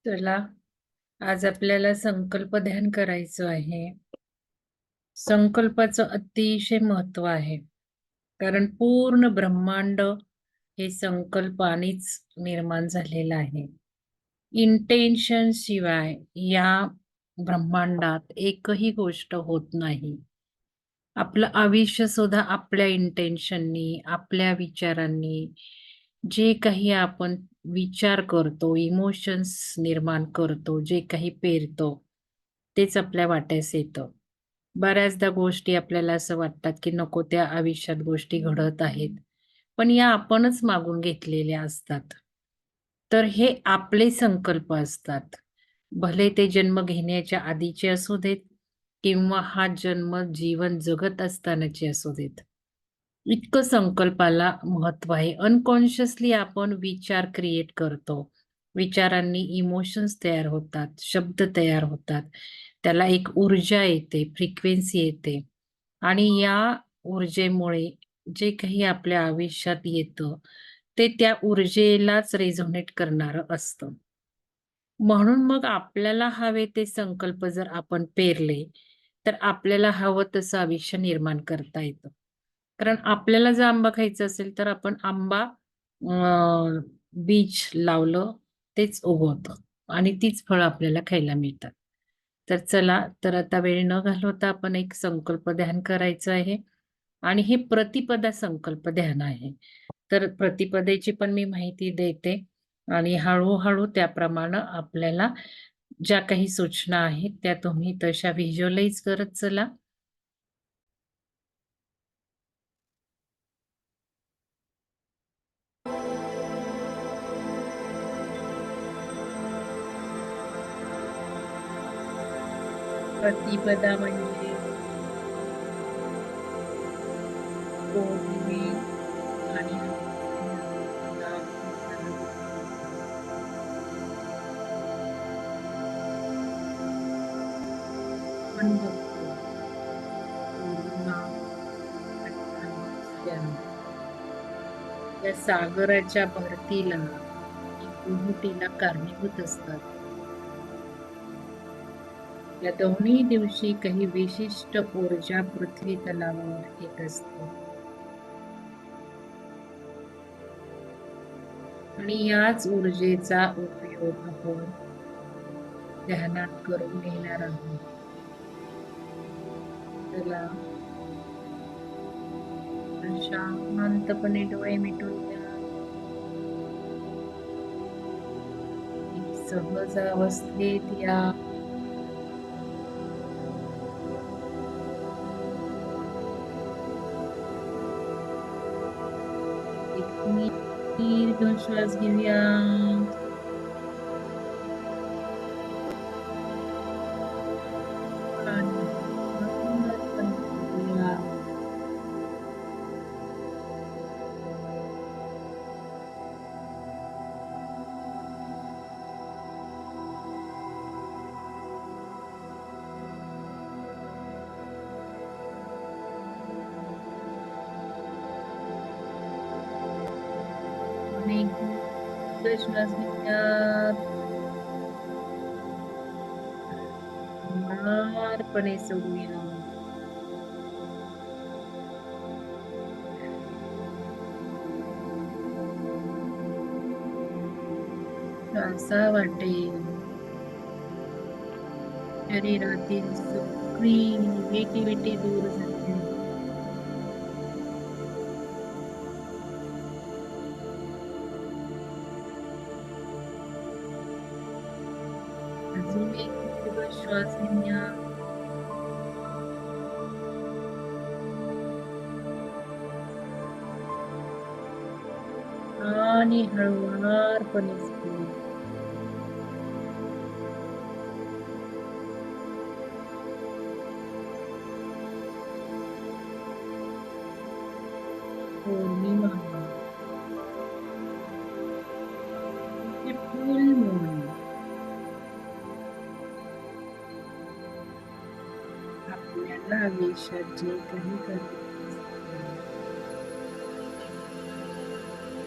चला, आज आपल्याला संकल्प ध्यान करायचं आहे. संकल्पाचं अतिशय महत्त्व आहे. कारण पूर्ण ब्रह्मांड हे संकल्पानेच निर्माण झालेलं आहे. इंटेन्शन शिवाय या ब्रह्मांडात एकही गोष्ट होत नाही. आपलं आयुष्य सुद्धा आपल्या इंटेन्शननी, आपल्या विचारांनी, जे काही आपण विचार करतो, इमोशन्स निर्माण करतो, जे काही पेरतो, तेच आपल्या वाट्यास येतं. बऱ्याचदा गोष्टी आपल्याला असं वाटतात, की नको त्या आयुष्यात गोष्टी घडत आहेत. पण या आपणच मागून घेतलेल्या असतात. तर हे आपले संकल्प असतात. भले ते जन्म घेण्याच्या आधीचे असू देत किंवा हा जन्म जीवन जगत असतानाचे असू देत. इतकं संकल्पाला महत्त्व आहे. अनकॉन्शियसली आपण विचार क्रिएट करतो. विचारांनी इमोशन्स तयार होतात, शब्द तयार होतात. त्याला एक ऊर्जा येते, फ्रिक्वेन्सी येते आणि या ऊर्जेमुळे जे काही आपल्या आयुष्यात येतं, ते त्या ऊर्जेलाच रेझोनेट करणारं असतं. म्हणून मग आपल्याला हवे ते संकल्प जर आपण पेरले, तर आपल्याला हवं तसं आयुष्य निर्माण करता येतं. कारण आपल्याला जर आंबा खायचा असेल, तर आपण आंबा बीज लावलं, तेच उगवतं आणि तीच फळं आपल्याला खायला मिळतात. तर चला, तर आता वेळ न घालवता आपण एक संकल्प ध्यान करायचं आहे आणि हे प्रतिपदा संकल्प ध्यान आहे. तर प्रतिपदेची पण मी माहिती देते आणि हळू त्याप्रमाणे आपल्याला ज्या काही सूचना आहेत, त्या तुम्ही तशा व्हिज्युअलाइज करत चला. प्रतिपदा म्हणजे पौर्णिमे आणि अमावस्येला होणारा आपण बघतो पौर्णिमा आणि अमावस्या या सागराच्या भरतीला आणि कुहुटीला कारणीभूत असतात. या दोन्ही दिवशी काही विशिष्ट ऊर्जा पृथ्वी तलावावर येत असते आणि याच ऊर्जेचा उपयोग आपण ध्यानात करून घेणार आहोत. त्याला शांतपणे डोळे मिटून घ्या. एक सहज अवस्थेत या. एक दीर्घ श्वास घेऊया आणि मंदपणे सोडूया. आणि एक दीर्घ श्वास घेऊया. मारपणे सोडूया. असा वाटेल शरीरातील सगळी निगेटिव्हिटी दूर झाली. अजून एक दीर्घ श्वास घेऊया. आणि हळुवारपणे सोडूया. पौर्णिमा म्हणजे फुल मून. आपल्याला आयुष्यात जे काही करायचं असतं,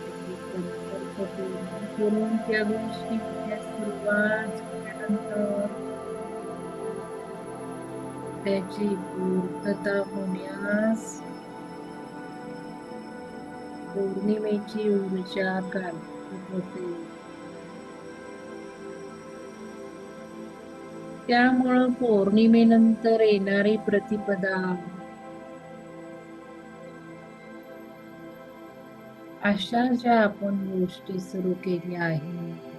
त्याचे संकल्प पूर्ण करून त्या गोष्टी होण्यास सुरू श्वास घेतल्यानंतर त्याची पूर्तता होण्यास पौर्णिमेची ऊर्जा कारणीभूत होते. त्यामुळं पौर्णिमेनंतर येणारी प्रतिपदा अशा ज्या आपण गोष्टी सुरू केल्या आहेत,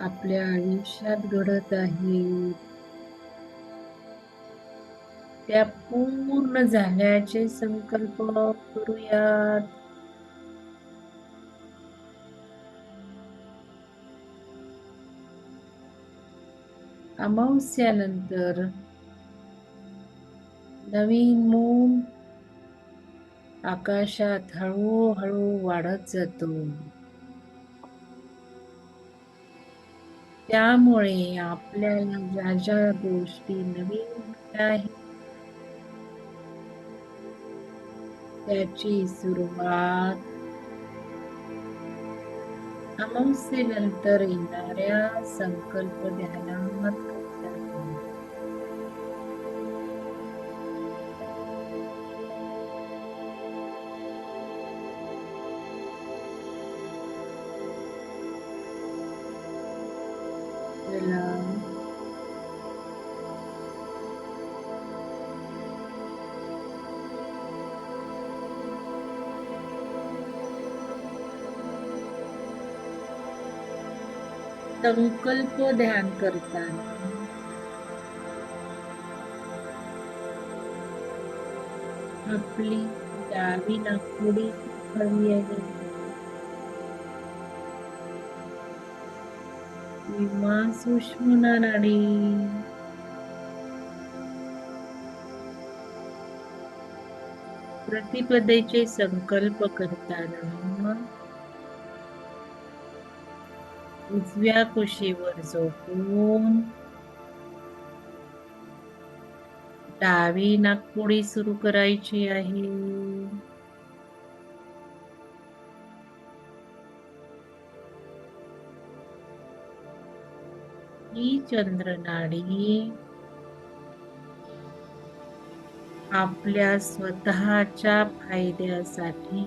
आपल्या आयुष्यात घडत आहेत, त्या पूर्ण झाल्याचे संकल्प करूयात. अमावस्यानंतर नवीन मून आकाशात हळूहळू वाढत जातो. त्यामुळे आपल्याला ज्या ज्या गोष्टी नवीन घडल्या आहेत त्याची सुरुवात अमावस्येनंतर येणाऱ्या संकल्प ध्यानात करता येईल. चला संकल्प ध्यान करताना आपली डावी नाकपुडी हवी आहे किंवा सूक्ष्म नाडी प्रतिपदेचे संकल्प करताना उजव्या कुशीवर झोपून डावी नाकपुडी सुरू करायची आहे. ही चंद्र नाडी आपल्या स्वतःच्या फायद्यासाठी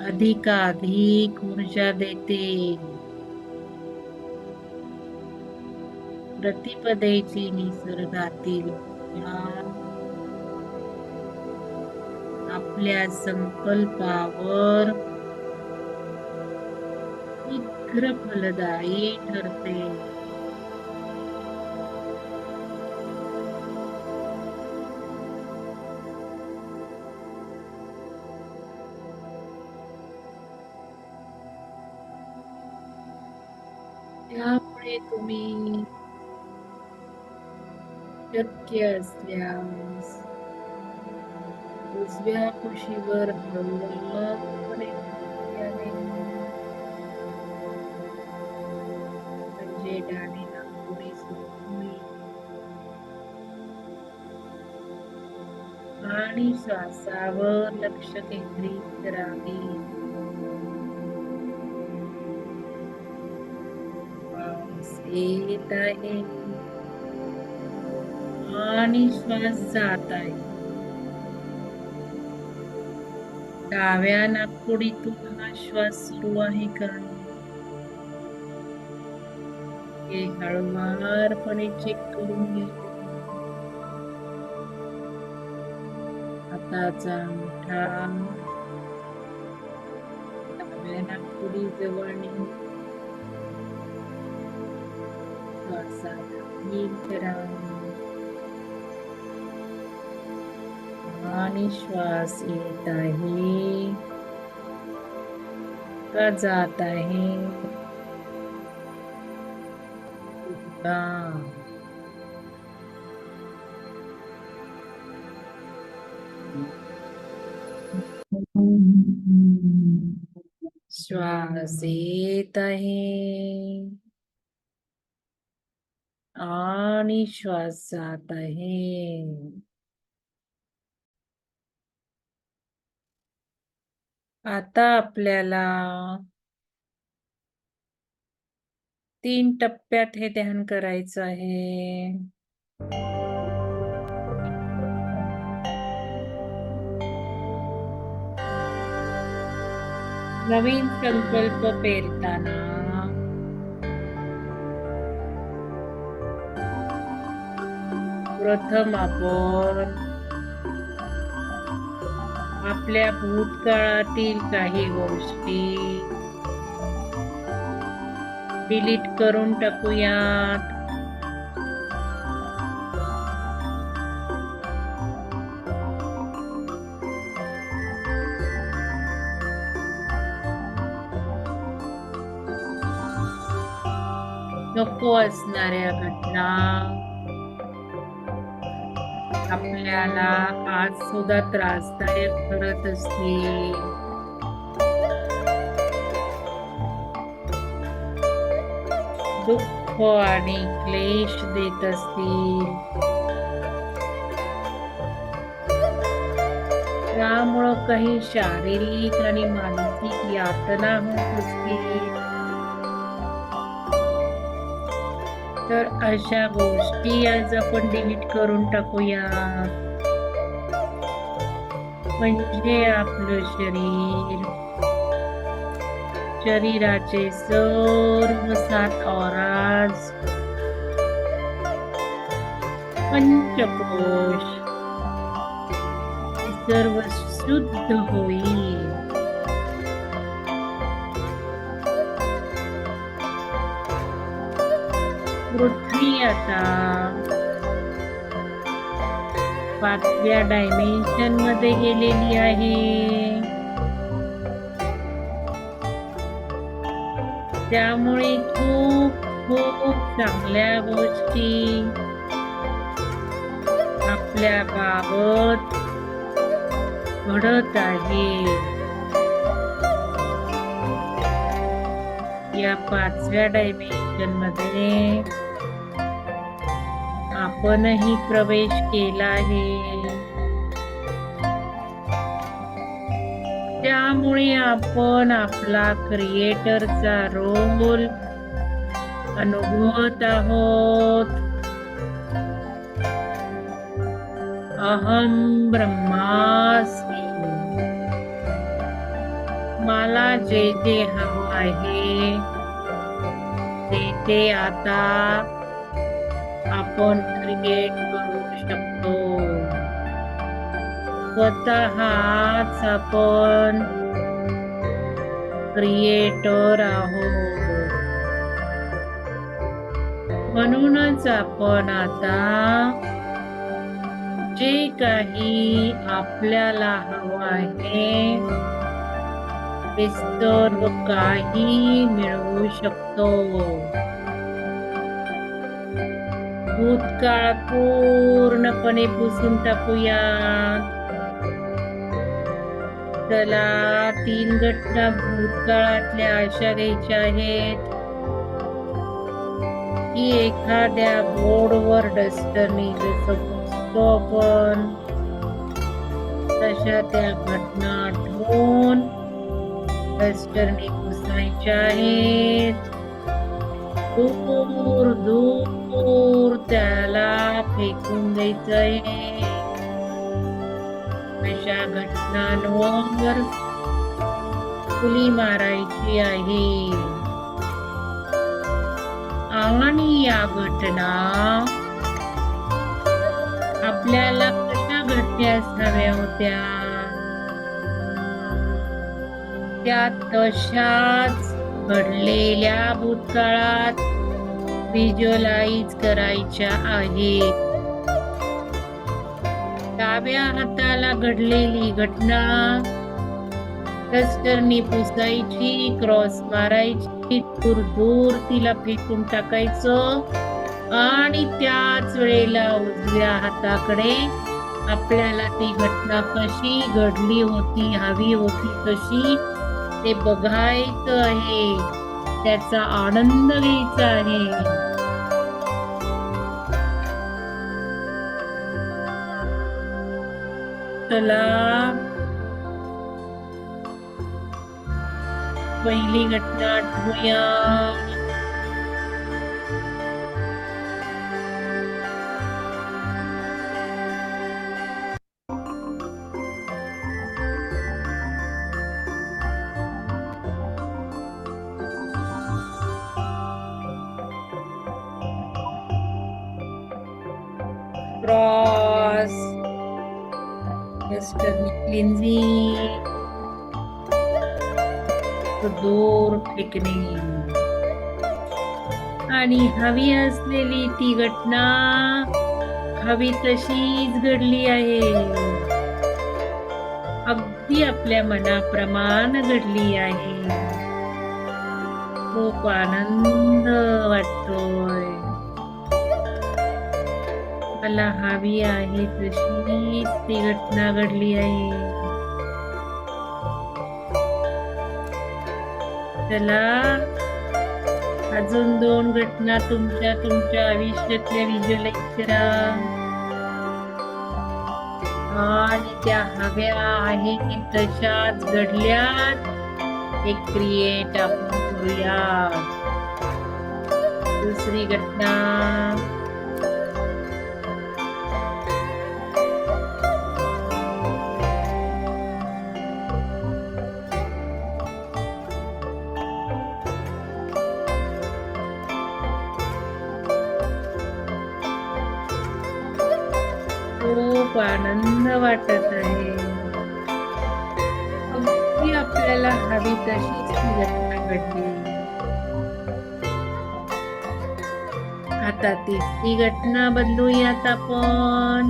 अधिकाधिक ऊर्जा देते. प्रतिपदेची निसर्गातील आपल्या संकल्पावर शीघ्र फलदायी ठरते. त्यामुळे तुम्ही शक्य असल्यास उजव्या कुशीवर हळूवारपणे घ्यावे. म्हणजे डावी नाकपुडी सुरू होईल आणि श्वासावर लक्ष केंद्रित करावे. श्वास येत आहे आणि श्वास जात आहे. डाव्या नाकपुडीतून हा श्वास सुरू आहे का हे हळूवारपणे चेक करून घ्या. हाताचा अंगठा डाव्या नाकपुडी जवळ नेऊन श्वासाला नीट करा आणि श्वास येत आहे का जात आहे श्वास येत आहे आणि श्वास जात आहे. आता आपल्याला 3 टप्प्यात हे ध्यान करायचं आहे. नवीन संकल्प पेरताना प्रथम आपण आपल्या भूतकाळातील काही गोष्टी डिलीट करून टाकूयात. नको असणाऱ्या घटना आपल्याला आज सुद्धा त्रासदायक ठरत असतील, दुःख आणि क्लेश देत असतील, त्यामुळं काही शारीरिक आणि मानसिक यातना होत असतील, तर अशा गोष्टी आज आपण डिलीट करून टाकूया. म्हणजे आपलं शरीराचे सर्व 7 ऑराज, पंचकोश सर्व शुद्ध होईल. पृथ्वी आता 5व्या डायमेन्शन मध्ये गेलेली आहे. त्यामुळे खूप खूप चांगल्या गोष्टी आपल्या बाबत घडत आहे. या 5व्या डायमेन्शन मध्ये आपणही प्रवेश केला आहे. त्यामुळे आपण आपला क्रिएटरचा रोल अनुभवत आहोत. अहम ब्रह्मास्मि. मला जे जे हवं आहे ते आता आपण क्रिएट करू शकतो. स्वतःच आपण क्रिएटर आहोत. म्हणूनच आपण आता जे काही आपल्याला हवं आहे ते सर्व काही मिळवू शकतो. भूतकाळ पूर्णपणे पुसून टाकूया. चला 3 घटना भूतकाळातल्या अशा घ्यायच्या आहेत की एखाद्या बोर्डवर डस्टरने जसं पुसतो आपण तशा त्या घटना आठवून डस्टरने पुसायच्या आहेत. दूर दूर त्याला फेकून द्यायचं आहे. अशा घटनांवर उडी मारायची आहे. आणि या घटना आपल्याला कशा घडल्यास हव्या होत्या त्या तशाच घडलेल्या भूतकाळात व्हिज्युअलाइज करायच्या आहेत. डाव्या हाताला घडलेली घटना डस्टरने पुसायची, क्रॉस मारायची, दूर दूर तिला फेकून टाकायचं आणि त्याच वेळेला उजव्या हाताकडे आपल्याला ती घटना कशी घडली होती, हवी होती तशी ते बघायचं आहे, त्याचा आनंद घ्यायचा आहे. चला पहिली घटना आठवूया. क्रॉस, वेस्टर्न क्लिन्झिंग, दूर फेकणे. आणि हवी असलेली ती घटना हवी तशीच घडली आहे. अगदी आपल्या मनाप्रमाणे घडली आहे. खूप आनंद वाटतोय. मला हवी आहे तशीच ती घटना घडली आहे. चला अजून 2 घटना तुमच्या आयुष्यातल्या व्हिज्युअलाइज करा आणि त्या हव्या आहेत तशाच घडल्यात एक क्रिएट आपण करूया. दुसरी घटना. खूप आनंद वाटत आहे. अगदी आपल्याला हवी तशीच ती घटना घडली. आता तिसरी घटना बदलूयात आपण.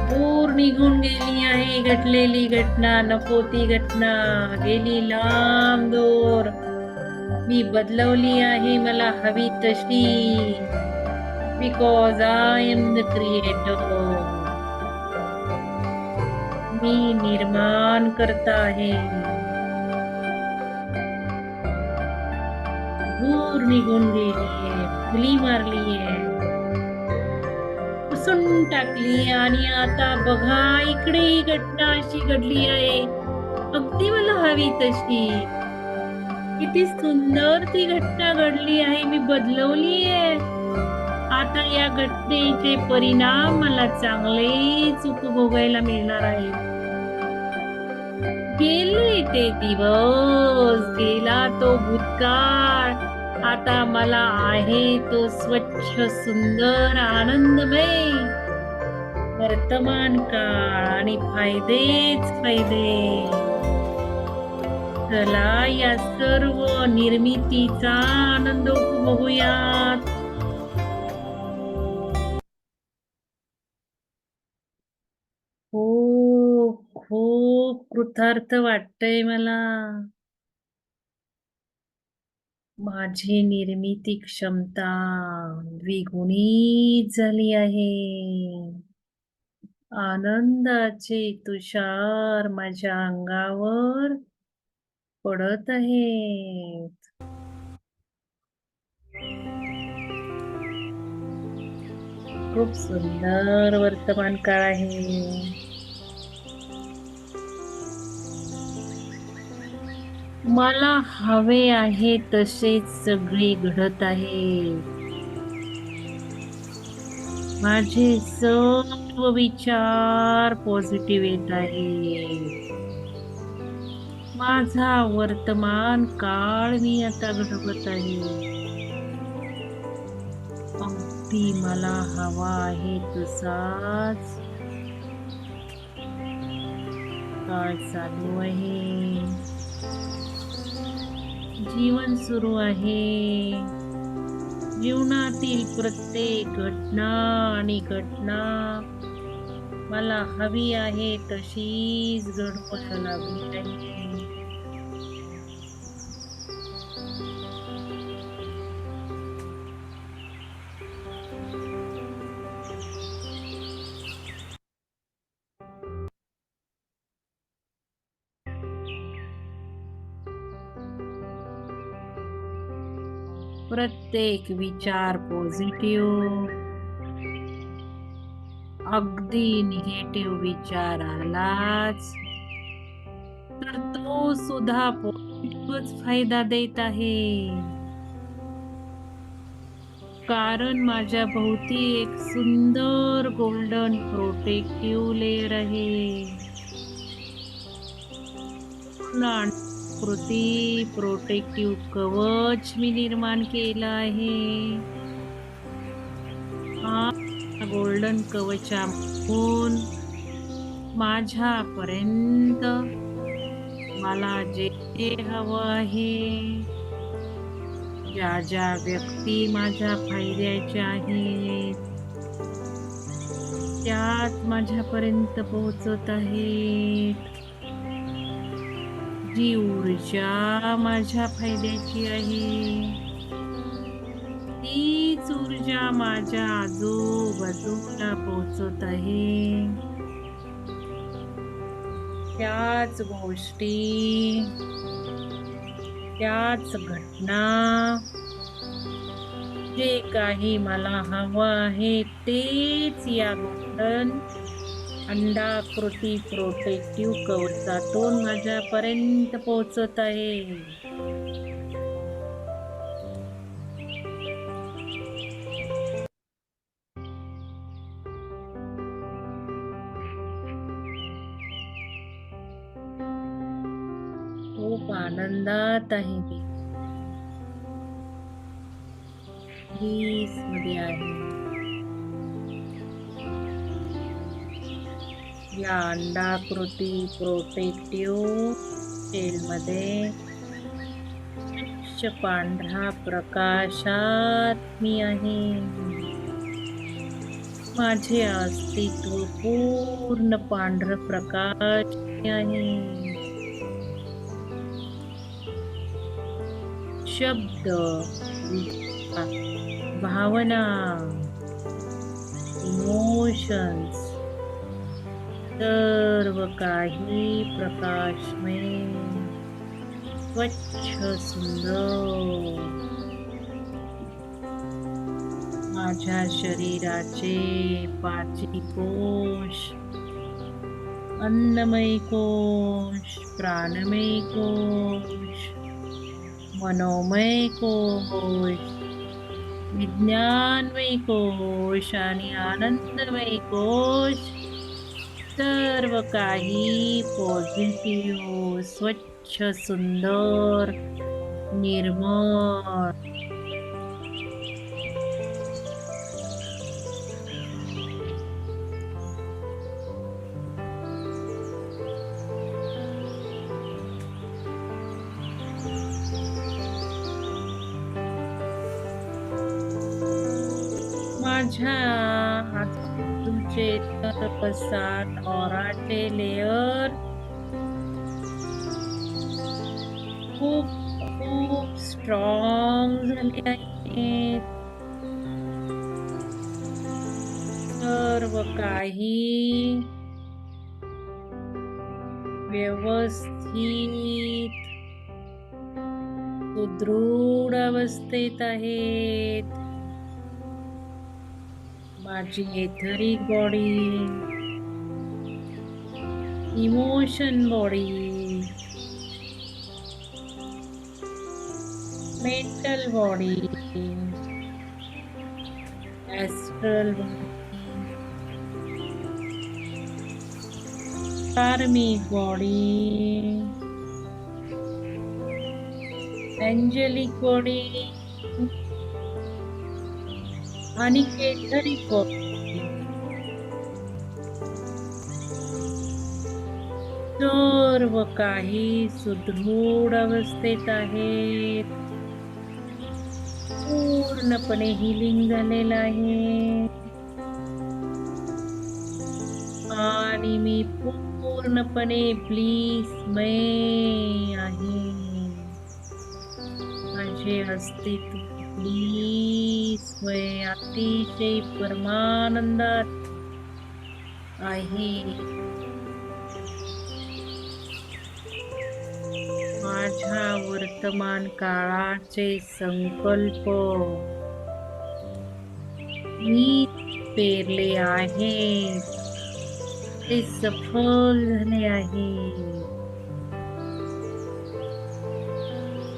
दूर निघून गेली आहे घडलेली घटना. नको ती घटना गेली लांब दूर. मी बदलवली आहे मला हवी तशी. Because I am the creator. मी निर्माण करता आहे. दूर निघून गेलीये, फुली मारलीये, पुसून टाकली आणि आता बघा इकडे ही घटना अशी घडली आहे अगदी मला हवी तशी. किती सुंदर ती घटना घडली आहे. मी बदलवली आहे. आता या घटनेचे परिणाम मला चांगलेच उपभोगायला मिळणार आहे. गेले ते दिवस, गेला तो भूतकाळ. आता मला आहे तो स्वच्छ सुंदर आनंदमय वर्तमान काळ आणि फायदेच फायदे. चला या सर्व निर्मितीचा आनंद उपभोगूयात. खूप खूप कृतार्थ वाटतंय मला. माझी निर्मिती क्षमता द्विगुणित झाली आहे. आनंदाचे तुषार माझ्या अंगावर पडत आहेत. खूप सुंदर वर्तमान काळ आहे. मला हवे आहे तसेच सगळे घडत आहे. माझे सर्व विचार पॉझिटिव्ह येत आहे. माझा वर्तमान काळ मी आता घडवत आहे. अगदी मला हवा आहे तसाच काळ चालू आहे. जीवन सुरू आहे. जीवनातील प्रत्येक घटना आणि घटना मला हवी आहे तशीच घडवायला लागली आहे. प्रत्येक विचार पॉझिटिव्ह, अगदी निगेटिव्ह विचार आलाच तर तो सुद्धा पॉझिटिव्हच फायदा देत आहे. कारण माझ्या भोवती एक सुंदर गोल्डन प्रोटेक्टिव्ह लेयर आहे. पूर्ण कृती प्रोटेक्टिव्ह कवच मी निर्माण केलं आहे. हा गोल्डन कवचामधून माझ्यापर्यंत मला जे हवं आहे, ज्या ज्या व्यक्ती माझ्या फायद्याच्या आहेत, त्याच माझ्यापर्यंत पोहोचत आहेत. जी ऊर्जा माझ्या फायद्याची आहे, तीच ऊर्जा माझ्या आजूबाजूला पोहोचत आहे. त्याच गोष्टी, त्याच घटना, जे काही मला हवं आहे तेच या गोल्डन अंडाकृती प्रोटेक्टिव्ह कवचातून माझ्यापर्यंत पोहोचत आहे. खूप आनंदात आहे मी. मध्ये आहे. या अंडाकृती प्रोटेक्टिव्ह शेलमध्ये पांढरा प्रकाशात मी आहे. माझे अस्तित्व पूर्ण पांढरं प्रकाश आहे. शब्द, भावना, इमोशन्स सर्व काही प्रकाशमय, स्वच्छ, सुंदर. माझ्या शरीराचे पाचही कोश, अन्नमय कोश, प्राणमय कोश, मनोमय कोश, विज्ञानमय कोश आणि आनंदमय कोश सर्व काही पॉझिटिव्ह, स्वच्छ, सुंदर, निर्मळ. माझ्या आजूबाजूचे सात ऑराचे लेयर खूप खूप स्ट्रॉंग झाले आहेत. सर्व काही व्यवस्थित सुदृढ अवस्थेत आहेत. माझी etheric body, emotion body, mental body, astral body, कार्मिक बॉडी, एंजेलिक बॉडी आणि एथरिक बॉडी सर्व काही सुदृढ अवस्थेत आहेत. पूर्णपणे हिलिंग झालेलं आहे आणि मी पूर्णपणे ब्लिसमय आहे. माझे अस्तित्व ब्लिसमय, अतिशय परमानंदात आहे. माझ्या वर्तमान काळाचे संकल्प मी पेरले आहेत ते सफल झाले आहे.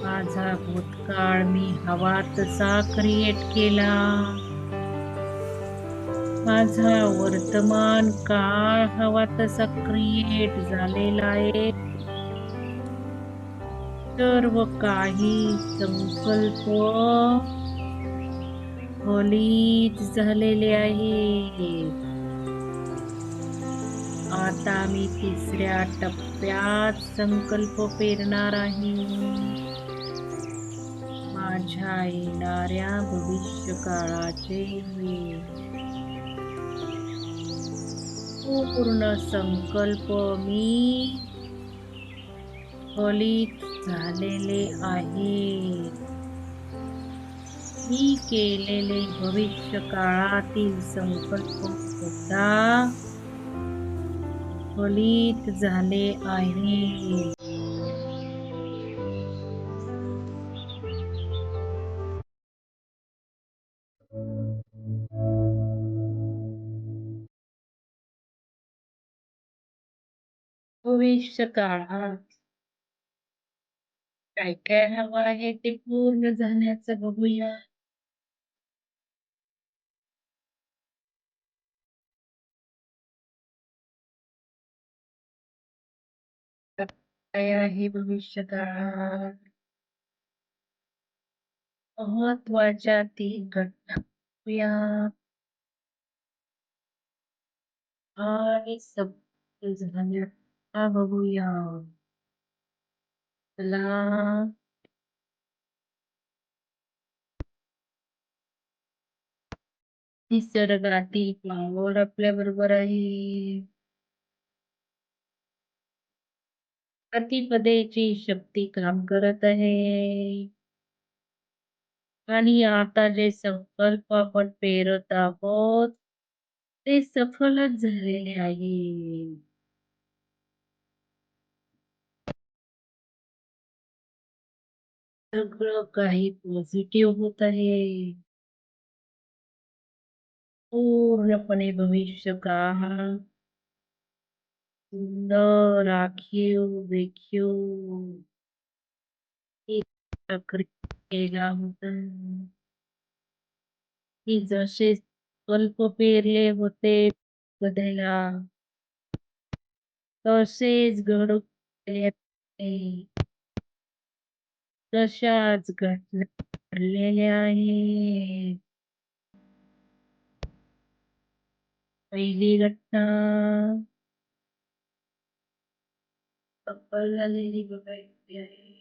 माझा भूतकाळ मी हवा तसा क्रिएट केला. माझा वर्तमान काळ हवा तसा क्रिएट झालेला आहे. सर्व काही संकल्प फलित झालेले आहे. आता मी तिसऱ्या टप्प्यात संकल्प पेरणार आहे. माझ्या येणाऱ्या भविष्य काळाचे पूर्ण संकल्प मी फलित झालेले आहे. मी केलेले भविष्य काळातील संकल्प सुद्धा फलित झाले आहे. भविष्य काळात काय काय हवं आहे ते पूर्ण झाल्याचं बघूया. काय आहे भविष्य काळात? महत्वाच्या 3 घटना बघूया आणि सफल झाल्या का बघूया. चला निसर्गातील पावर आपल्या बरोबर आहे. प्रतिपदेची शक्ती काम करत आहे. आणि आता जे संकल्प आपण पेरत आहोत ते सफलच झालेले आहे. सगळं काही पॉझिटिव्ह होत आहे. पूर्णपणे भविष्य काळ सुंदर राखीव देखीव केला होता. की जसे संकल्प पेरले होते बदला तसेच घडून गेले आहे. तशाच घटना घडलेल्या आहेत. पहिली घटना सफल झालेली बघायची आहे.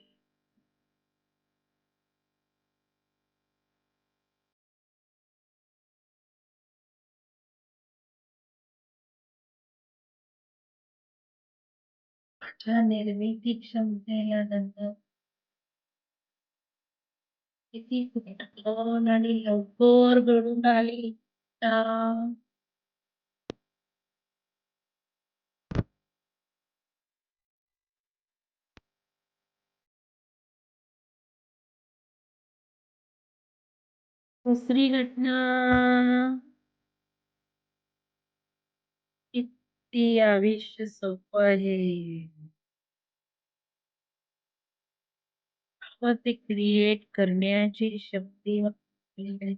माझ्या निर्मिती क्षमतेला नंतर किती पटकन आणि लवकर घडून आली. दुसरी घटना किती आयुष्य सोपं आहे. मग ते क्रिएट करण्याची शक्ती आपल्याकडे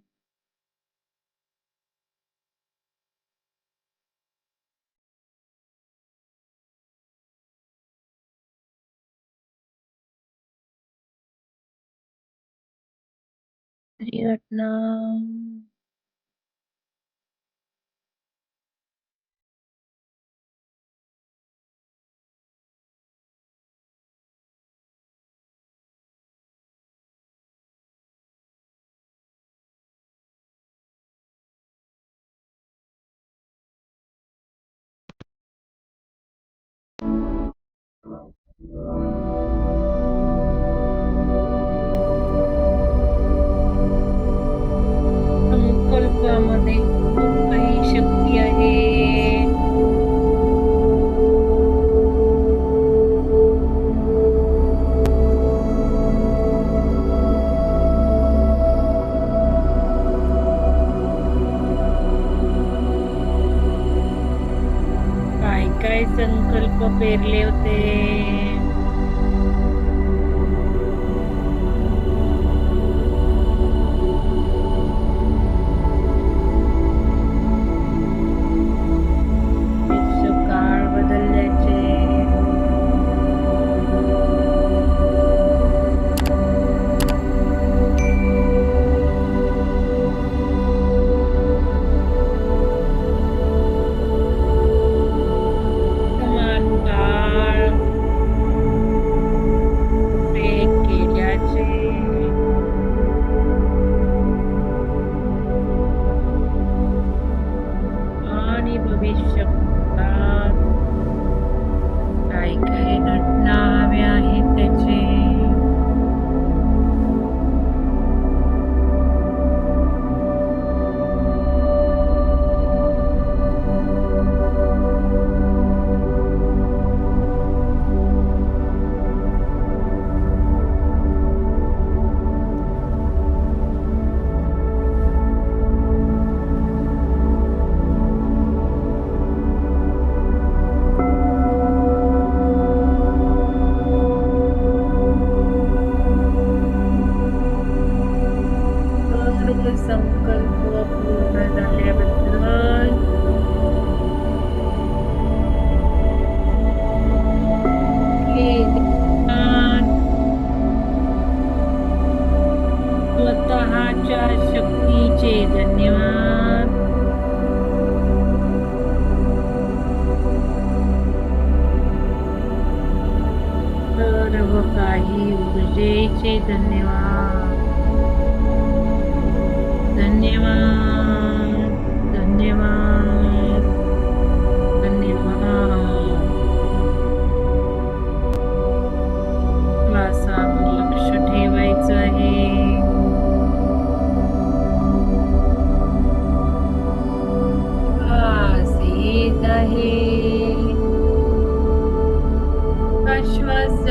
दुसरी घटना संकल्पामध्ये खूप काही शक्ती आहे. काय संकल्प पेरले होते. काळ बदलल्याचे. समान काळ पुढे गेल्याचे. आणि भविष्यकाळात काय काय घटना हव्या आहेत त्याचे. संकल्प पूर्ण झाल्याबद्दल स्वतःच्या शक्तीचे धन्यवाद. सर्व काही ऊर्जेचे धन्यवाद. धन्यवाद. धन्यवाद. धन्यवाद. श्वासावर लक्ष ठेवायचं आहे. श्वास येत आहे. श्वास